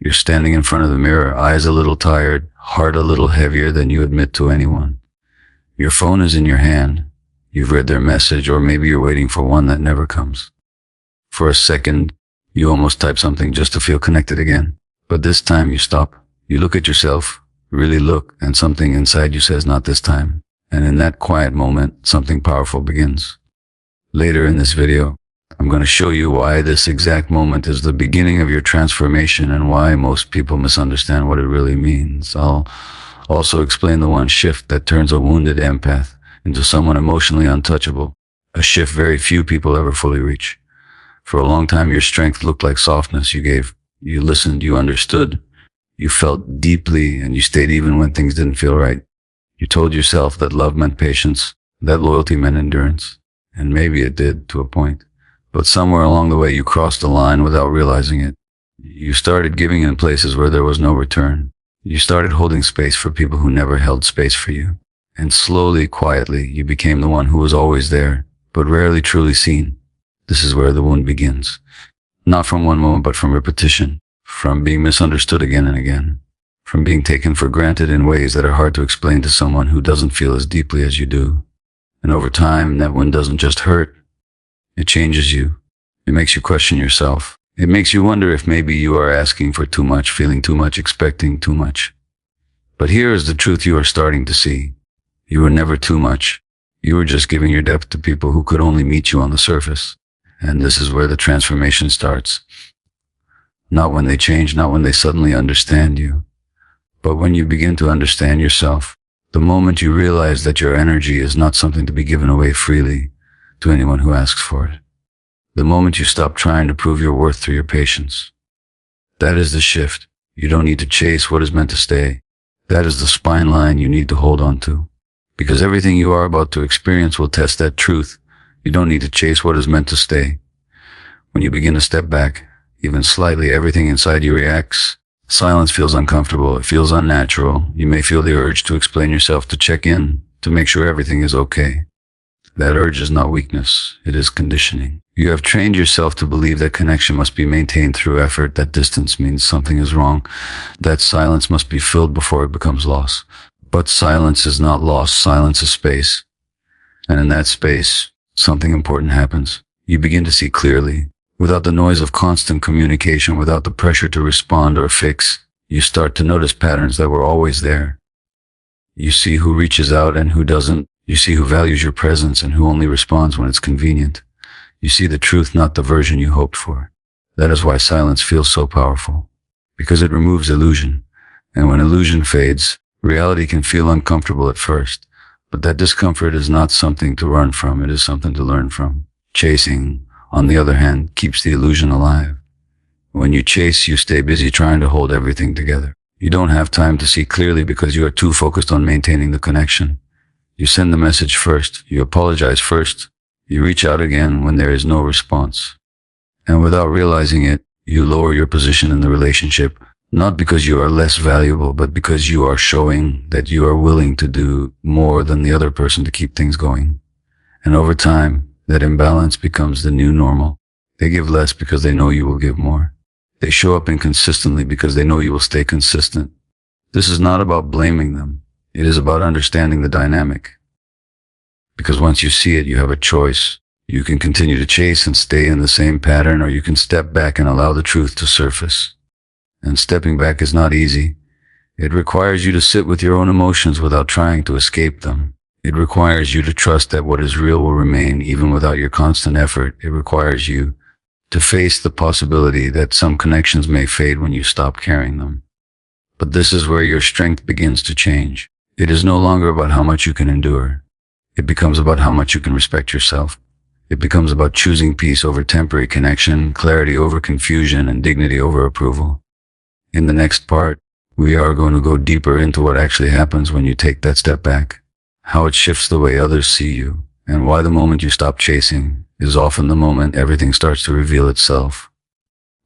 You're standing in front of the mirror, eyes a little tired, heart a little heavier than you admit to anyone. Your phone is in your hand. You've read their message, or maybe you're waiting for one that never comes. For a second, you almost type something just to feel connected again. But this time you stop. You look at yourself, really look, and something inside you says, not this time. And in that quiet moment, something powerful begins. Later in this video, I'm going to show you why this exact moment is the beginning of your transformation and why most people misunderstand what it really means. I'll also explain the one shift that turns a wounded empath into someone emotionally untouchable, a shift very few people ever fully reach. For a long time, your strength looked like softness. You listened, you understood, you felt deeply, and you stayed even when things didn't feel right. You told yourself that love meant patience, that loyalty meant endurance, and maybe it did to a point. But somewhere along the way, you crossed the line without realizing it. You started giving in places where there was no return. You started holding space for people who never held space for you. And slowly, quietly, you became the one who was always there, but rarely truly seen. This is where the wound begins. Not from one moment, but from repetition, from being misunderstood again and again, from being taken for granted in ways that are hard to explain to someone who doesn't feel as deeply as you do. And over time, that wound doesn't just hurt. It changes you. It makes you question yourself. It makes you wonder if maybe you are asking for too much, feeling too much, expecting too much. But here is the truth you are starting to see. You were never too much. You were just giving your depth to people who could only meet you on the surface. And this is where the transformation starts. Not when they change, not when they suddenly understand you, but when you begin to understand yourself. The moment you realize that your energy is not something to be given away freely to anyone who asks for it. The moment you stop trying to prove your worth through your patience. That is the shift. You don't need to chase what is meant to stay. That is the spine line you need to hold on to. Because everything you are about to experience will test that truth. You don't need to chase what is meant to stay. When you begin to step back, even slightly, everything inside you reacts. Silence feels uncomfortable. It feels unnatural. You may feel the urge to explain yourself, to check in, to make sure everything is okay. That urge is not weakness. It is conditioning. You have trained yourself to believe that connection must be maintained through effort, that distance means something is wrong, that silence must be filled before it becomes loss. But silence is not loss. Silence is space. And in that space, something important happens. You begin to see clearly. Without the noise of constant communication, without the pressure to respond or fix, you start to notice patterns that were always there. You see who reaches out and who doesn't. You see who values your presence and who only responds when it's convenient. You see the truth, not the version you hoped for. That is why silence feels so powerful. Because it removes illusion. And when illusion fades, reality can feel uncomfortable at first. But that discomfort is not something to run from. It is something to learn from. Chasing, on the other hand, keeps the illusion alive. When you chase, you stay busy trying to hold everything together. You don't have time to see clearly because you are too focused on maintaining the connection. You send the message first. You apologize first. You reach out again when there is no response. And without realizing it, you lower your position in the relationship, not because you are less valuable, but because you are showing that you are willing to do more than the other person to keep things going. And over time, that imbalance becomes the new normal. They give less because they know you will give more. They show up inconsistently because they know you will stay consistent. This is not about blaming them. It is about understanding the dynamic. Because once you see it, you have a choice. You can continue to chase and stay in the same pattern, or you can step back and allow the truth to surface. And stepping back is not easy. It requires you to sit with your own emotions without trying to escape them. It requires you to trust that what is real will remain even without your constant effort. It requires you to face the possibility that some connections may fade when you stop carrying them. But this is where your strength begins to change. It is no longer about how much you can endure. It becomes about how much you can respect yourself. It becomes about choosing peace over temporary connection, clarity over confusion, and dignity over approval. In the next part, we are going to go deeper into what actually happens when you take that step back, how it shifts the way others see you, and why the moment you stop chasing is often the moment everything starts to reveal itself.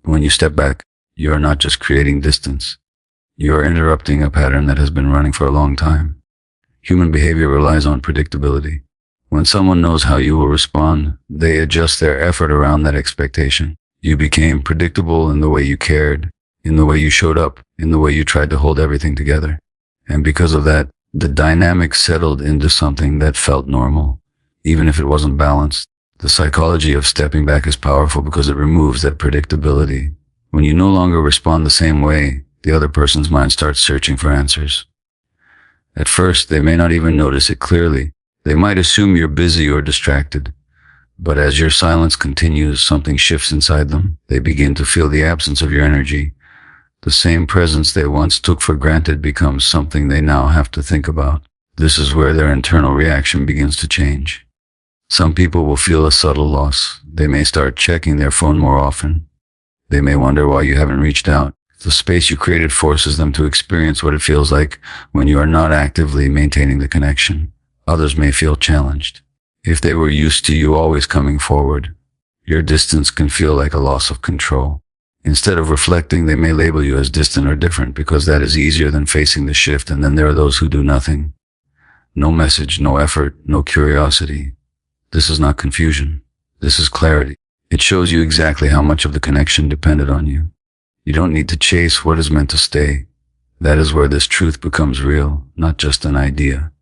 When you step back, you are not just creating distance. You are interrupting a pattern that has been running for a long time. Human behavior relies on predictability. When someone knows how you will respond, they adjust their effort around that expectation. You became predictable in the way you cared, in the way you showed up, in the way you tried to hold everything together. And because of that, the dynamic settled into something that felt normal, even if it wasn't balanced. The psychology of stepping back is powerful because it removes that predictability. When you no longer respond the same way, the other person's mind starts searching for answers. At first, they may not even notice it clearly. They might assume you're busy or distracted. But as your silence continues, something shifts inside them. They begin to feel the absence of your energy. The same presence they once took for granted becomes something they now have to think about. This is where their internal reaction begins to change. Some people will feel a subtle loss. They may start checking their phone more often. They may wonder why you haven't reached out. The space you created forces them to experience what it feels like when you are not actively maintaining the connection. Others may feel challenged. If they were used to you always coming forward, your distance can feel like a loss of control. Instead of reflecting, they may label you as distant or different because that is easier than facing the shift. And then there are those who do nothing. No message, no effort, no curiosity. This is not confusion. This is clarity. It shows you exactly how much of the connection depended on you. You don't need to chase what is meant to stay. That is where this truth becomes real, not just an idea,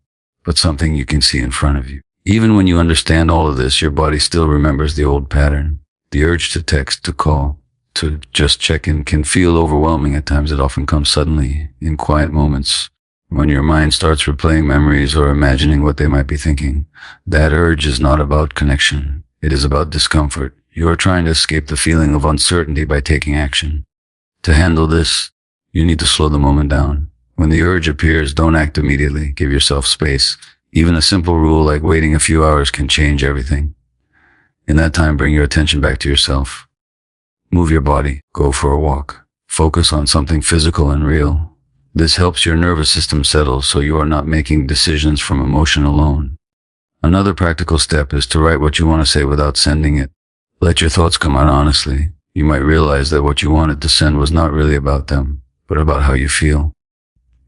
but something you can see in front of you. Even when you understand all of this, your body still remembers the old pattern. The urge to text, to call, to just check in can feel overwhelming at times. It often comes suddenly, in quiet moments, when your mind starts replaying memories or imagining what they might be thinking. That urge is not about connection. It is about discomfort. You are trying to escape the feeling of uncertainty by taking action. To handle this, you need to slow the moment down. When the urge appears, don't act immediately. Give yourself space. Even a simple rule like waiting a few hours can change everything. In that time, bring your attention back to yourself. Move your body. Go for a walk. Focus on something physical and real. This helps your nervous system settle so you are not making decisions from emotion alone. Another practical step is to write what you want to say without sending it. Let your thoughts come out honestly. You might realize that what you wanted to send was not really about them, but about how you feel.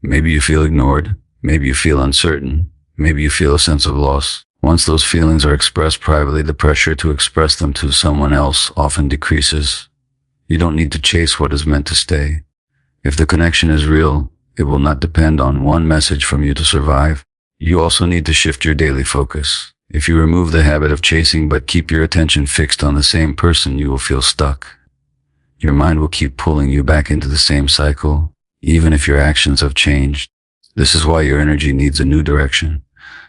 Maybe you feel ignored. Maybe you feel uncertain. Maybe you feel a sense of loss. Once those feelings are expressed privately, the pressure to express them to someone else often decreases. You don't need to chase what is meant to stay. If the connection is real, it will not depend on one message from you to survive. You also need to shift your daily focus. If you remove the habit of chasing but keep your attention fixed on the same person, you will feel stuck. Your mind will keep pulling you back into the same cycle, even if your actions have changed. This is why your energy needs a new direction.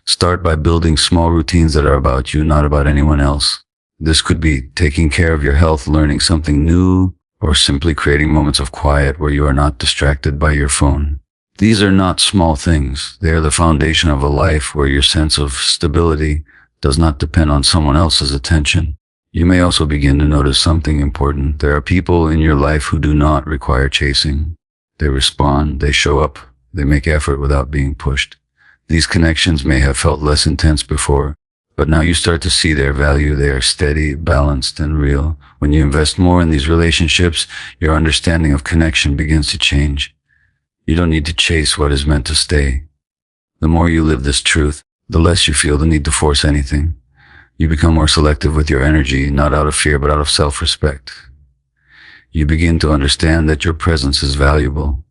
Start by building small routines that are about you, not about anyone else. This could be taking care of your health, learning something new, or simply creating moments of quiet where you are not distracted by your phone. These are not small things. They are the foundation of a life where your sense of stability does not depend on someone else's attention. You may also begin to notice something important. There are people in your life who do not require chasing. They respond, they show up, they make effort without being pushed. These connections may have felt less intense before, but now you start to see their value. They are steady, balanced, and real. When you invest more in these relationships, your understanding of connection begins to change. You don't need to chase what is meant to stay. The more you live this truth, the less you feel the need to force anything. You become more selective with your energy, not out of fear, but out of self-respect. You begin to understand that your presence is valuable,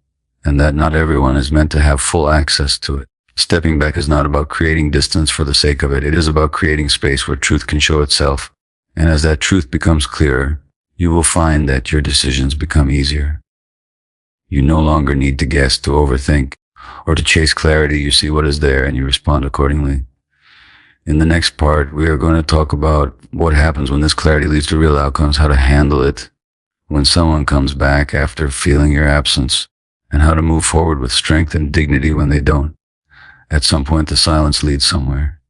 and that not everyone is meant to have full access to it. Stepping back is not about creating distance for the sake of it. It is about creating space where truth can show itself. And as that truth becomes clearer, you will find that your decisions become easier. You no longer need to guess, to overthink, or to chase clarity. You see what is there and you respond accordingly. In the next part, we are going to talk about what happens when this clarity leads to real outcomes, how to handle it when someone comes back after feeling your absence, and how to move forward with strength and dignity when they don't. At some point, the silence leads somewhere.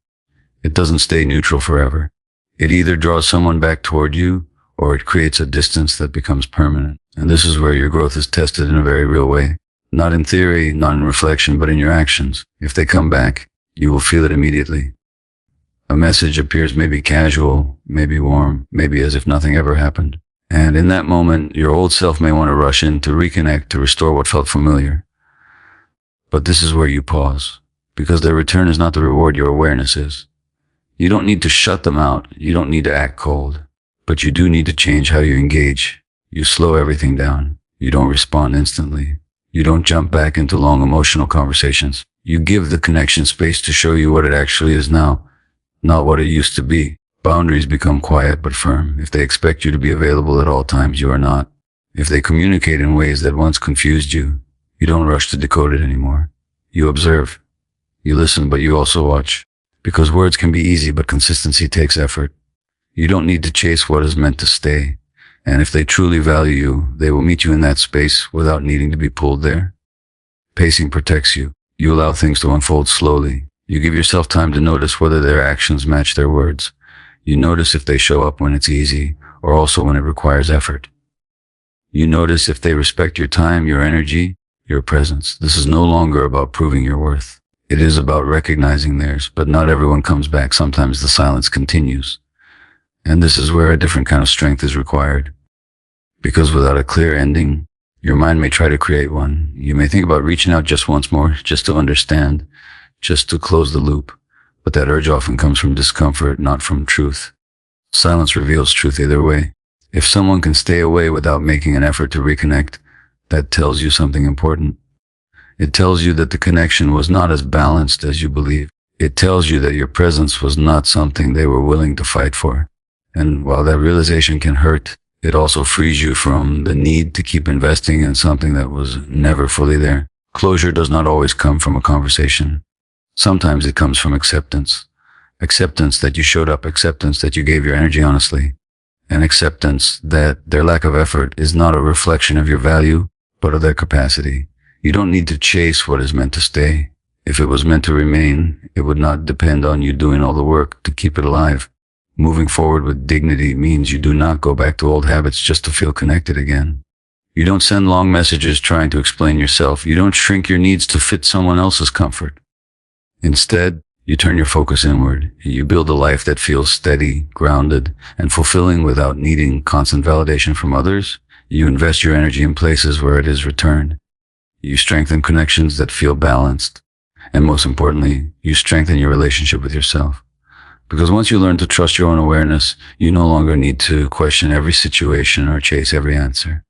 It doesn't stay neutral forever. It either draws someone back toward you, or it creates a distance that becomes permanent. And this is where your growth is tested in a very real way. Not in theory, not in reflection, but in your actions. If they come back, you will feel it immediately. A message appears maybe casual, maybe warm, maybe as if nothing ever happened. And in that moment, your old self may want to rush in to reconnect, to restore what felt familiar. But this is where you pause, because their return is not the reward your awareness is. You don't need to shut them out. You don't need to act cold. But you do need to change how you engage. You slow everything down. You don't respond instantly. You don't jump back into long emotional conversations. You give the connection space to show you what it actually is now, not what it used to be. Boundaries become quiet but firm. If they expect you to be available at all times, you are not. If they communicate in ways that once confused you, you don't rush to decode it anymore. You observe. You listen, but you also watch. Because words can be easy, but consistency takes effort. You don't need to chase what is meant to stay. And if they truly value you, they will meet you in that space without needing to be pulled there. Pacing protects you. You allow things to unfold slowly. You give yourself time to notice whether their actions match their words. You notice if they show up when it's easy, or also when it requires effort. You notice if they respect your time, your energy, your presence. This is no longer about proving your worth. It is about recognizing theirs, but not everyone comes back. Sometimes the silence continues. And this is where a different kind of strength is required. Because without a clear ending, your mind may try to create one. You may think about reaching out just once more, just to understand, just to close the loop. But that urge often comes from discomfort, not from truth. Silence reveals truth either way. If someone can stay away without making an effort to reconnect, that tells you something important. It tells you that the connection was not as balanced as you believe. It tells you that your presence was not something they were willing to fight for. And while that realization can hurt, it also frees you from the need to keep investing in something that was never fully there. Closure does not always come from a conversation. Sometimes it comes from acceptance. Acceptance that you showed up, acceptance that you gave your energy honestly, and acceptance that their lack of effort is not a reflection of your value, but of their capacity. You don't need to chase what is meant to stay. If it was meant to remain, it would not depend on you doing all the work to keep it alive. Moving forward with dignity means you do not go back to old habits just to feel connected again. You don't send long messages trying to explain yourself. You don't shrink your needs to fit someone else's comfort. Instead, you turn your focus inward. You build a life that feels steady, grounded, and fulfilling without needing constant validation from others. You invest your energy in places where it is returned. You strengthen connections that feel balanced. And most importantly, you strengthen your relationship with yourself. Because once you learn to trust your own awareness, you no longer need to question every situation or chase every answer.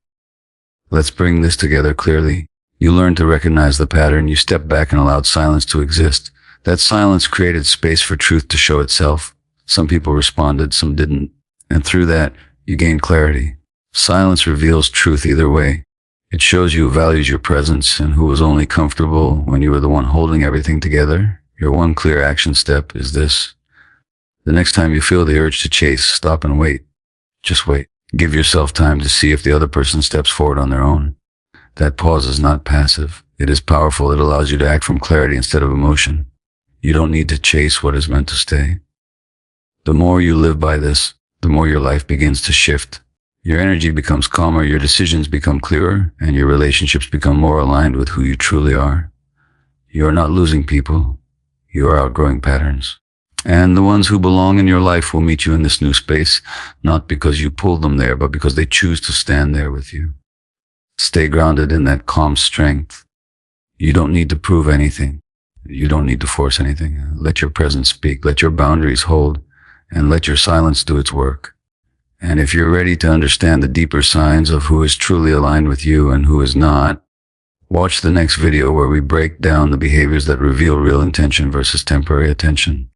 Let's bring this together clearly. You learn to recognize the pattern. You step back and allowed silence to exist. That silence created space for truth to show itself. Some people responded, some didn't. And through that, you gained clarity. Silence reveals truth either way. It shows you who values your presence and who was only comfortable when you were the one holding everything together. Your one clear action step is this. The next time you feel the urge to chase, stop and wait. Just wait. Give yourself time to see if the other person steps forward on their own. That pause is not passive. It is powerful. It allows you to act from clarity instead of emotion. You don't need to chase what is meant to stay. The more you live by this, the more your life begins to shift. Your energy becomes calmer, your decisions become clearer, and your relationships become more aligned with who you truly are. You are not losing people. You are outgrowing patterns. And the ones who belong in your life will meet you in this new space, not because you pulled them there, but because they choose to stand there with you. Stay grounded in that calm strength. You don't need to prove anything. You don't need to force anything. Let your presence speak. Let your boundaries hold. And let your silence do its work. And if you're ready to understand the deeper signs of who is truly aligned with you and who is not, watch the next video where we break down the behaviors that reveal real intention versus temporary attention.